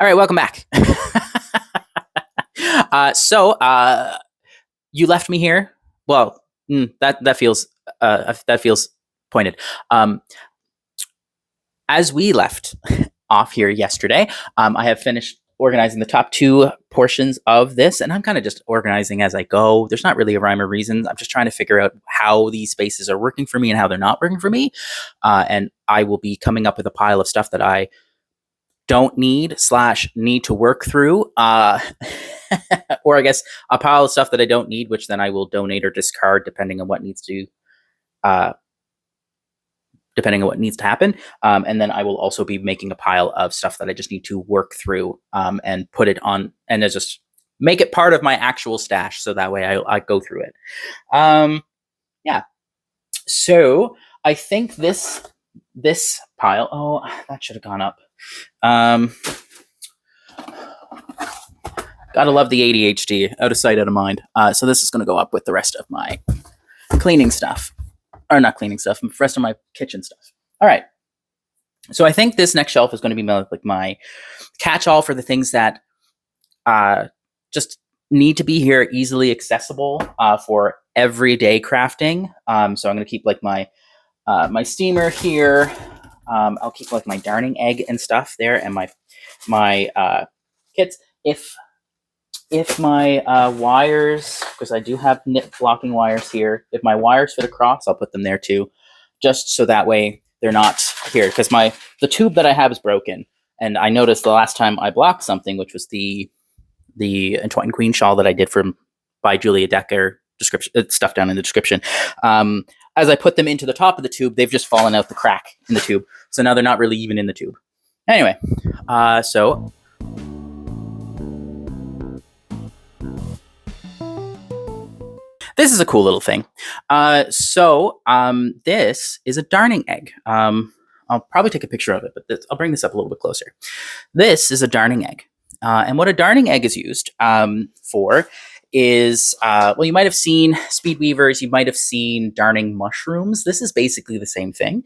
All right, welcome back. So you left me here. Well, that feels pointed. As we left off here yesterday, I have finished organizing the top two portions of this, and I'm kind of just organizing as I go. There's not really a rhyme or reason. I'm just trying to figure out how these spaces are working for me and how they're not working for me. And I will be coming up with a pile of stuff that I don't need to work through, or I guess a pile of stuff that I don't need, which then I will donate or discard depending on what needs to happen. And then I will also be making a pile of stuff that I just need to work through and put it on, and just make it part of my actual stash, so that way I go through it. Yeah. So I think this pile. Oh, that should have gone up. Gotta love the ADHD, out of sight, out of mind. So this is going to go up with the rest of my cleaning stuff. Or not cleaning stuff, the rest of my kitchen stuff. All right. So I think this next shelf is going to be like my catch-all for the things that just need to be here, easily accessible for everyday crafting. So I'm going to keep like my steamer here. I'll keep like my darning egg and stuff there, and my kits. If my wires, because I do have knit blocking wires here, if my wires fit across, I'll put them there too, just so that way they're not here. Because the tube that I have is broken, and I noticed the last time I blocked something, which was the Entwined Queen shawl that I did by Julia Decker, stuff down in the description. As I put them into the top of the tube, they've just fallen out the crack in the tube. So now they're not really even in the tube. Anyway, so this is a cool little thing. This is a darning egg. I'll probably take a picture of it, but I'll bring this up a little bit closer. This is a darning egg. And what a darning egg is used for is, you might have seen speed weavers, you might have seen darning mushrooms. This is basically the same thing.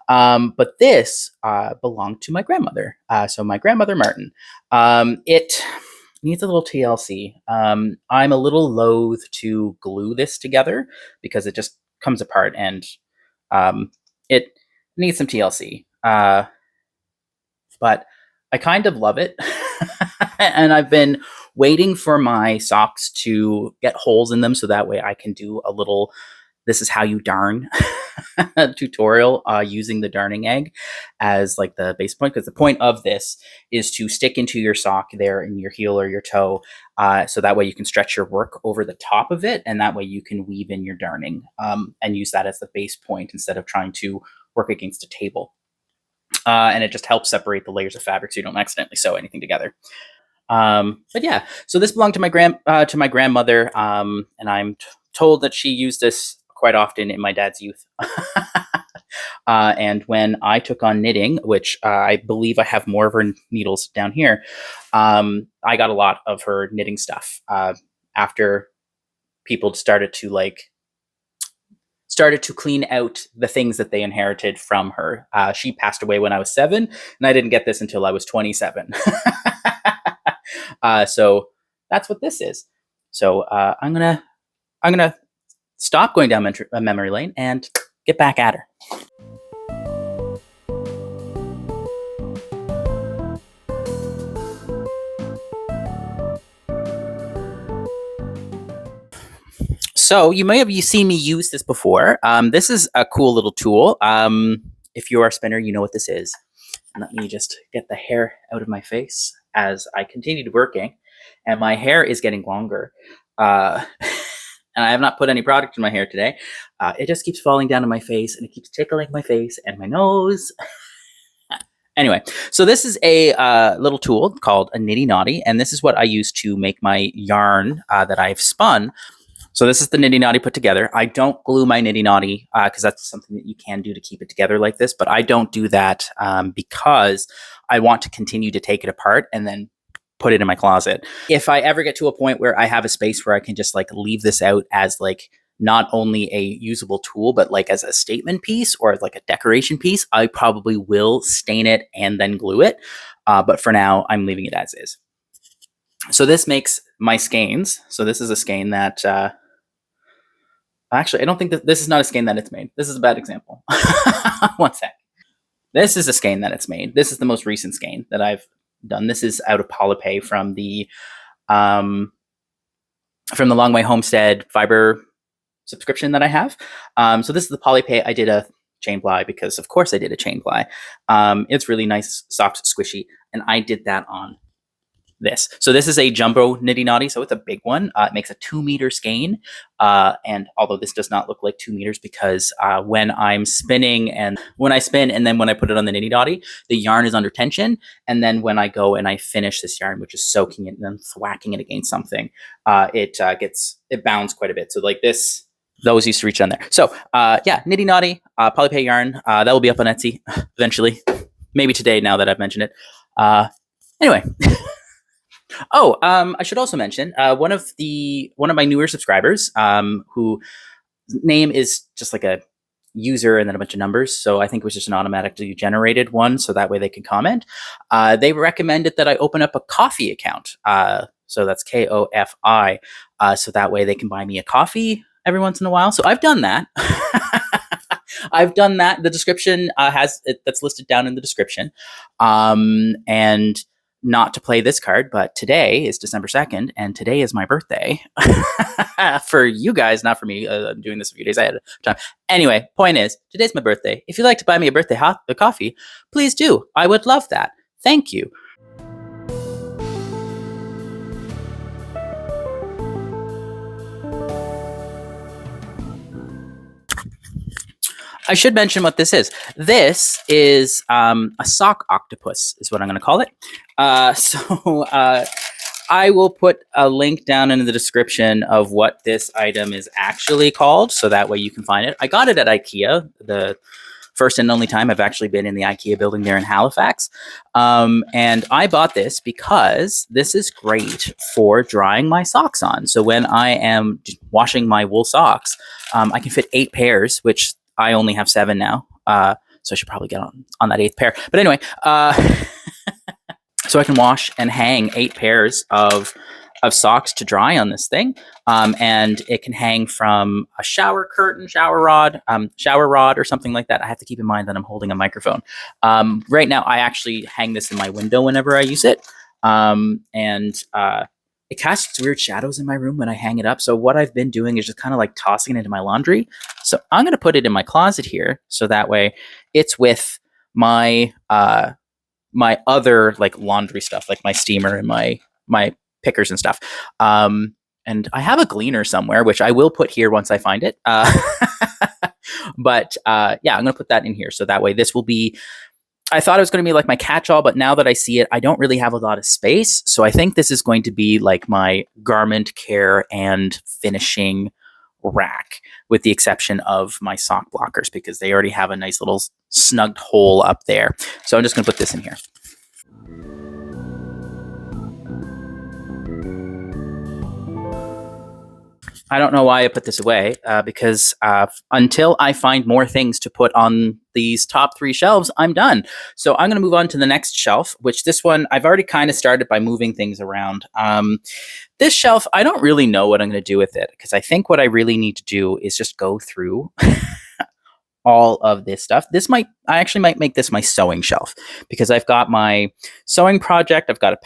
But this belonged to my grandmother. So my grandmother, Martin. It needs a little TLC. I'm a little loath to glue this together because it just comes apart, and it needs some TLC. But I kind of love it. And I've been waiting for my socks to get holes in them, so that way I can do a little "this is how you darn" tutorial using the darning egg as like the base point, because the point of this is to stick into your sock there in your heel or your toe, so that way you can stretch your work over the top of it, and that way you can weave in your darning and use that as the base point instead of trying to work against a table. And it just helps separate the layers of fabric so you don't accidentally sew anything together. But yeah, so this belonged to my grandmother, and I'm told that she used this quite often in my dad's youth. And when I took on knitting, which I believe I have more of her needles down here, I got a lot of her knitting stuff after people started to clean out the things that they inherited from her. She passed away when I was 7, and I didn't get this until I was 27. So that's what this is. So I'm gonna stop going down memory lane and get back at her. So you may have seen me use this before. This is a cool little tool. If you are a spinner, you know what this is. Let me just get the hair out of my face as I continued working, and my hair is getting longer. And I have not put any product in my hair today. It just keeps falling down on my face, and it keeps tickling my face and my nose. Anyway, so this is a little tool called a Nitty Knotty, and this is what I use to make my yarn that I've spun. So this is the Nitty Knotty put together. I don't glue my Nitty Knotty because that's something that you can do to keep it together like this, but I don't do that because I want to continue to take it apart and then put it in my closet. If I ever get to a point where I have a space where I can just like leave this out as like not only a usable tool, but like as a statement piece or like a decoration piece, I probably will stain it and then glue it. But for now, I'm leaving it as is. So this makes my skeins. So this is a skein that, actually, I don't think that this is not a skein that it's made. This is a bad example. One sec. This is a skein that it's made. This is the most recent skein that I've done. This is out of polypay from the Longway Homestead Fibre subscription that I have. So this is the polypay. I did a chain ply because, of course, I did a chain ply. It's really nice, soft, squishy, and I did that on this. So this is a jumbo nitty naughty, so it's a big one. It makes a 2-meter skein, and although this does not look like 2 meters, because when I'm spinning and when I spin and then when I put it on the nitty naughty, the yarn is under tension, and then when I go and I finish this yarn, which is soaking it and then thwacking it against something, it bounds quite a bit. So like this, those used to reach down there. So yeah, nitty naughty polypay yarn, that will be up on Etsy eventually, maybe today now that I've mentioned it. Anyway. Oh, I should also mention one of my newer subscribers, who name is just like a user and then a bunch of numbers. So I think it was just an automatically generated one, so that way they can comment. They recommended that I open up a coffee account. So that's KOFI. So that way they can buy me a coffee every once in a while. So I've done that. I've done that. The description has it, that's listed down in the description. And not to play this card, but today is December 2nd, and today is my birthday. For you guys, not for me. I'm doing this a few days ahead of time. Anyway, point is, today's my birthday. If you'd like to buy me a birthday coffee, please do. I would love that. Thank you. I should mention what this is. This is a sock octopus, is what I'm going to call it. So I will put a link down in the description of what this item is actually called, so that way you can find it. I got it at IKEA, the first and only time I've actually been in the IKEA building there in Halifax. And I bought this because this is great for drying my socks on. So when I am washing my wool socks, I can fit 8 pairs, which I only have 7 now, so I should probably get on that 8th pair. But anyway, so I can wash and hang 8 pairs of socks to dry on this thing, and it can hang from a shower curtain, shower rod, or something like that. I have to keep in mind that I'm holding a microphone. Right now, I actually hang this in my window whenever I use it, and it casts weird shadows in my room when I hang it up. So what I've been doing is just kind of like tossing it into my laundry. So I'm going to put it in my closet here, so that way it's with my my other like laundry stuff, like my steamer and my pickers and stuff. And I have a gleaner somewhere, which I will put here once I find it. But yeah, I'm going to put that in here, so that way this will be. I thought it was going to be like my catch-all, but now that I see it, I don't really have a lot of space. So I think this is going to be like my garment care and finishing rack, with the exception of my sock blockers, because they already have a nice little snugged hole up there. So I'm just going to put this in here. I don't know why I put this away, because until I find more things to put on these top 3 shelves, I'm done. So I'm going to move on to the next shelf, which this one, I've already kind of started by moving things around. This shelf, I don't really know what I'm going to do with it, because I think what I really need to do is just go through all of this stuff. I actually might make this my sewing shelf, because I've got my sewing project, I've got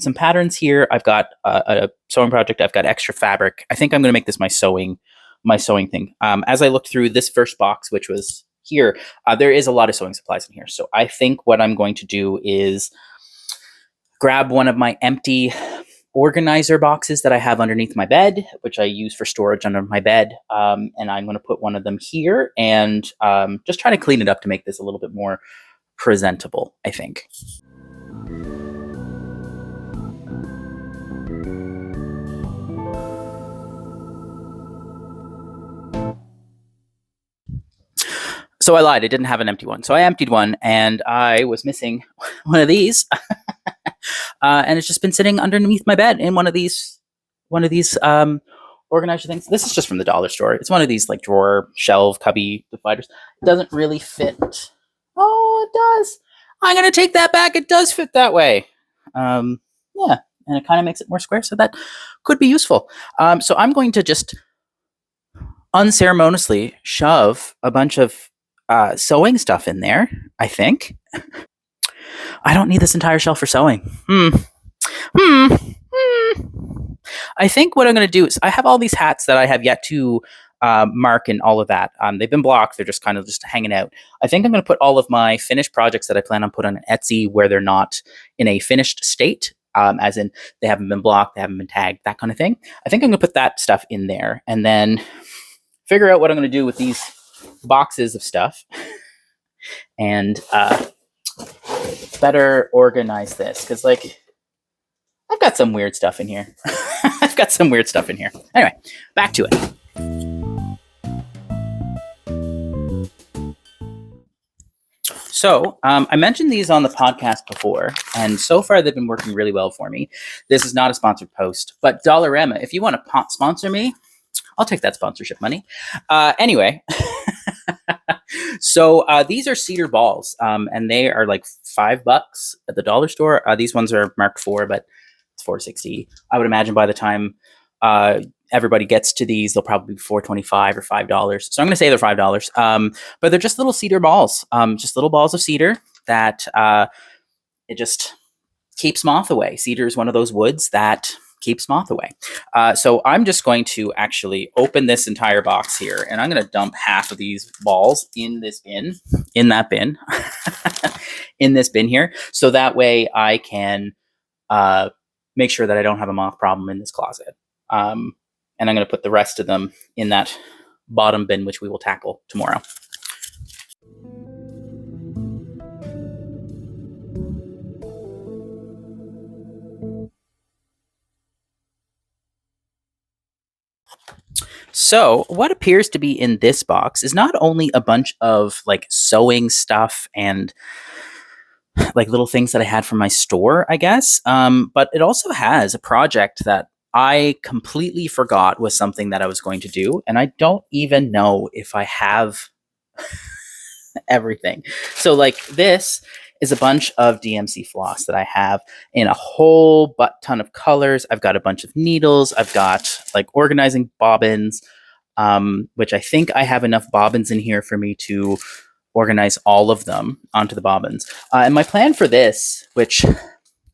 some patterns here. I've got a sewing project. I've got extra fabric. I think I'm going to make this my sewing thing. As I looked through this first box, which was here, there is a lot of sewing supplies in here. So I think what I'm going to do is grab one of my empty organizer boxes that I have underneath my bed, which I use for storage under my bed. And I'm going to put one of them here and just try to clean it up to make this a little bit more presentable, I think. So I lied. I didn't have an empty one. So I emptied one, and I was missing one of these, and it's just been sitting underneath my bed in one of these organize your things. This is just from the dollar store. It's one of these like drawer, shelf, cubby dividers. It doesn't really fit. Oh, it does. I'm going to take that back. It does fit that way. Yeah, and it kind of makes it more square, so that could be useful. So I'm going to just unceremoniously shove a bunch of sewing stuff in there, I think. I don't need this entire shelf for sewing. I think what I'm going to do is I have all these hats that I have yet to mark and all of that. They've been blocked. They're just kind of just hanging out. I think I'm going to put all of my finished projects that I plan on putting on Etsy where they're not in a finished state, as in they haven't been blocked, they haven't been tagged, that kind of thing. I think I'm going to put that stuff in there and then figure out what I'm going to do with these boxes of stuff and better organize this, because like I've got some weird stuff in here. I've got some weird stuff in here. Anyway, back to it. So I mentioned these on the podcast before, and so far they've been working really well for me. This is not a sponsored post, but Dollarama, if you want to sponsor me, I'll take that sponsorship money. Anyway, so these are cedar balls, and they are like $5 at the dollar store. These ones are marked 4, but it's $4.60. I would imagine by the time everybody gets to these, they'll probably be $4.25 or $5. So I'm going to say they're $5. But they're just little cedar balls, just little balls of cedar that it just keeps moth away. Cedar is one of those woods that keeps moth away. So I'm just going to actually open this entire box here, and I'm going to dump half of these balls in this bin, in that bin, in this bin here. So that way I can make sure that I don't have a moth problem in this closet. And I'm going to put the rest of them in that bottom bin, which we will tackle tomorrow. So what appears to be in this box is not only a bunch of like sewing stuff and like little things that I had from my store, I guess, but it also has a project that I completely forgot was something that I was going to do. And I don't even know if I have everything. So like this is a bunch of DMC floss that I have in a whole butt ton of colors. I've got a bunch of needles. I've got like organizing bobbins, which I think I have enough bobbins in here for me to organize all of them onto the bobbins. And my plan for this, which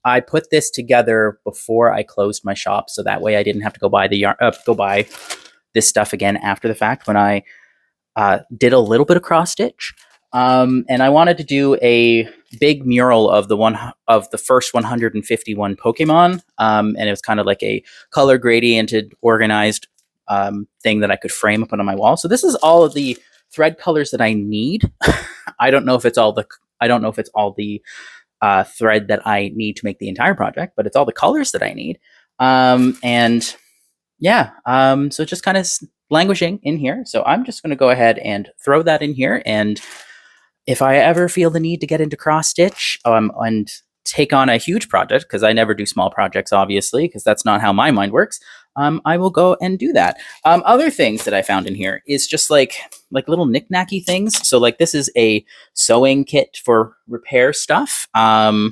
I put this together before I closed my shop, so that way I didn't have to go buy this stuff again after the fact when I did a little bit of cross stitch. And I wanted to do a big mural of the first 151 Pokemon, and it was kind of like a color gradiented, organized thing that I could frame up on my wall. So this is all of the thread colors that I need. I don't know if it's all the thread that I need to make the entire project, but it's all the colors that I need. And yeah, so just kind of languishing in here. So I'm just going to go ahead and throw that in here. And if I ever feel the need to get into cross stitch and take on a huge project, because I never do small projects, obviously, because that's not how my mind works, I will go and do that. Other things that I found in here is just like little knick-knacky things. So like this is a sewing kit for repair stuff that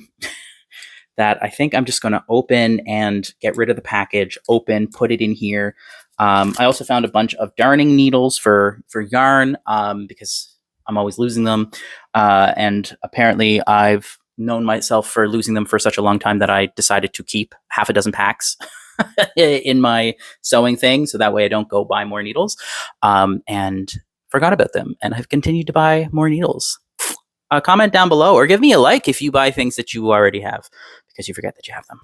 I think I'm just going to open and get rid of the package, put it in here. I also found a bunch of darning needles for yarn because I'm always losing them. And apparently I've known myself for losing them for such a long time that I decided to keep half a dozen packs in my sewing thing, so that way I don't go buy more needles, and forgot about them, and I've continued to buy more needles. Comment down below or give me a like if you buy things that you already have because you forget that you have them.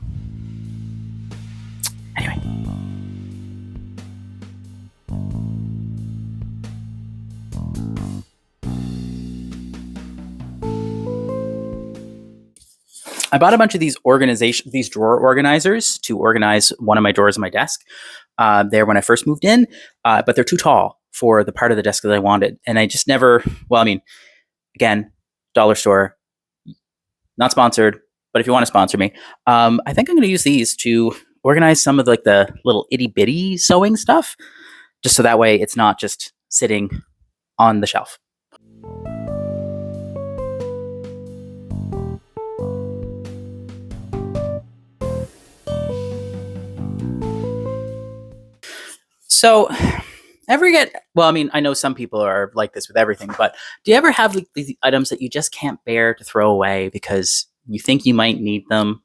Anyway. I bought a bunch of these drawer organizers to organize one of my drawers on my desk there when I first moved in, but they're too tall for the part of the desk that I wanted. And I just never, again, dollar store, not sponsored, but if you want to sponsor me, I think I'm going to use these to organize some of like the little itty bitty sewing stuff, just so that way it's not just sitting on the shelf. So, well, I mean, I know some people are like this with everything, but do you ever have like these items that you just can't bear to throw away because you think you might need them?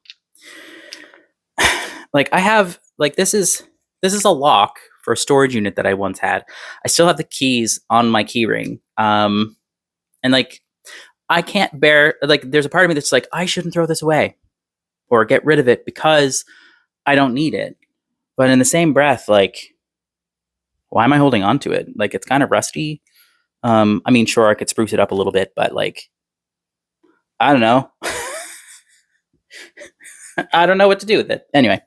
Like I have, like this is a lock for a storage unit that I once had. I still have the keys on my keyring. And like I can't bear, like there's a part of me that's like I shouldn't throw this away or get rid of it because I don't need it. But in the same breath, like why am I holding on to it? Like it's kind of rusty. I mean, sure, I could spruce it up a little bit, but like, I don't know. I don't know what to do with it. Anyway.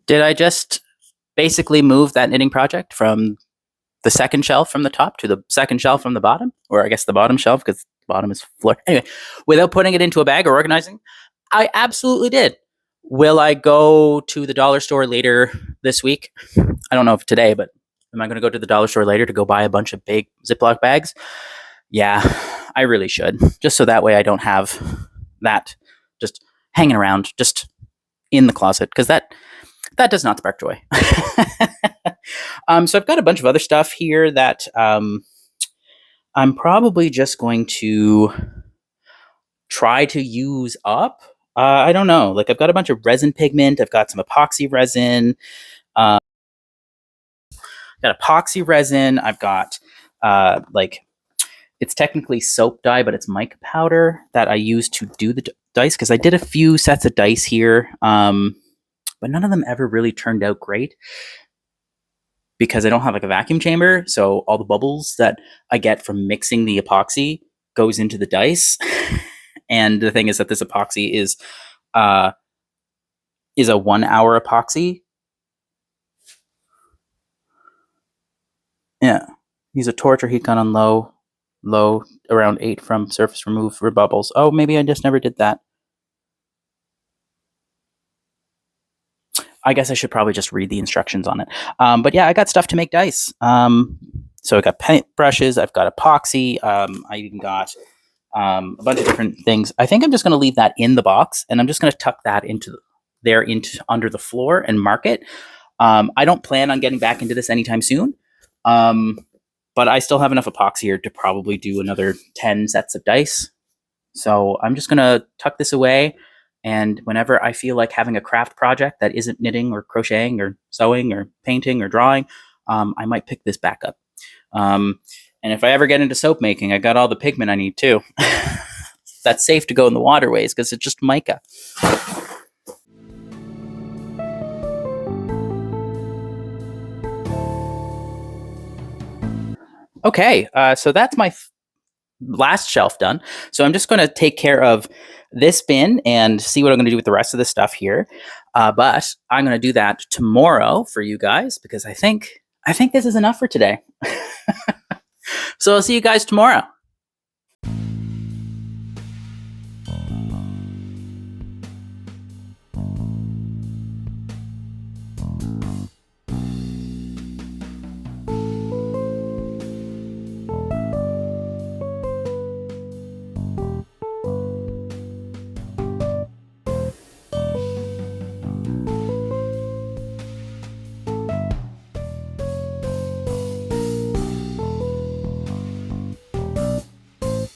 Did I just basically move that knitting project from the second shelf from the top to the second shelf from the bottom? Or I guess the bottom shelf, because the bottom is floor. Anyway, without putting it into a bag or organizing, I absolutely did. Will I go to the dollar store later this week? I don't know if today, but am I going to go to the dollar store later to go buy a bunch of big Ziploc bags? Yeah, I really should. Just so that way I don't have that just hanging around, just in the closet, because that does not spark joy. So I've got a bunch of other stuff here that I'm probably just going to try to use up. I don't know. Like I've got a bunch of resin pigment. I've got some epoxy resin. Got epoxy resin. I've got like it's technically soap dye, but it's mica powder that I use to do the dice because I did a few sets of dice here, but none of them ever really turned out great because I don't have like a vacuum chamber. So all the bubbles that I get from mixing the epoxy goes into the dice. And the thing is that this epoxy is a 1 hour epoxy. Yeah. Use a torch or heat gun on low, around 8 from surface remove for bubbles. Oh, maybe I just never did that. I guess I should probably just read the instructions on it. But yeah, I got stuff to make dice. So I got paint brushes. I've got epoxy. I even got a bunch of different things. I think I'm just going to leave that in the box, and I'm just going to tuck that into under the floor and mark it. I don't plan on getting back into this anytime soon, but I still have enough epoxy here to probably do another 10 sets of dice. So I'm just going to tuck this away. And whenever I feel like having a craft project that isn't knitting or crocheting or sewing or painting or drawing, I might pick this back up. And if I ever get into soap making, I got all the pigment I need too. That's safe to go in the waterways because it's just mica. Okay, so that's my last shelf done. So I'm just going to take care of this bin and see what I'm going to do with the rest of the stuff here. But I'm going to do that tomorrow for you guys because I think this is enough for today. So I'll see you guys tomorrow.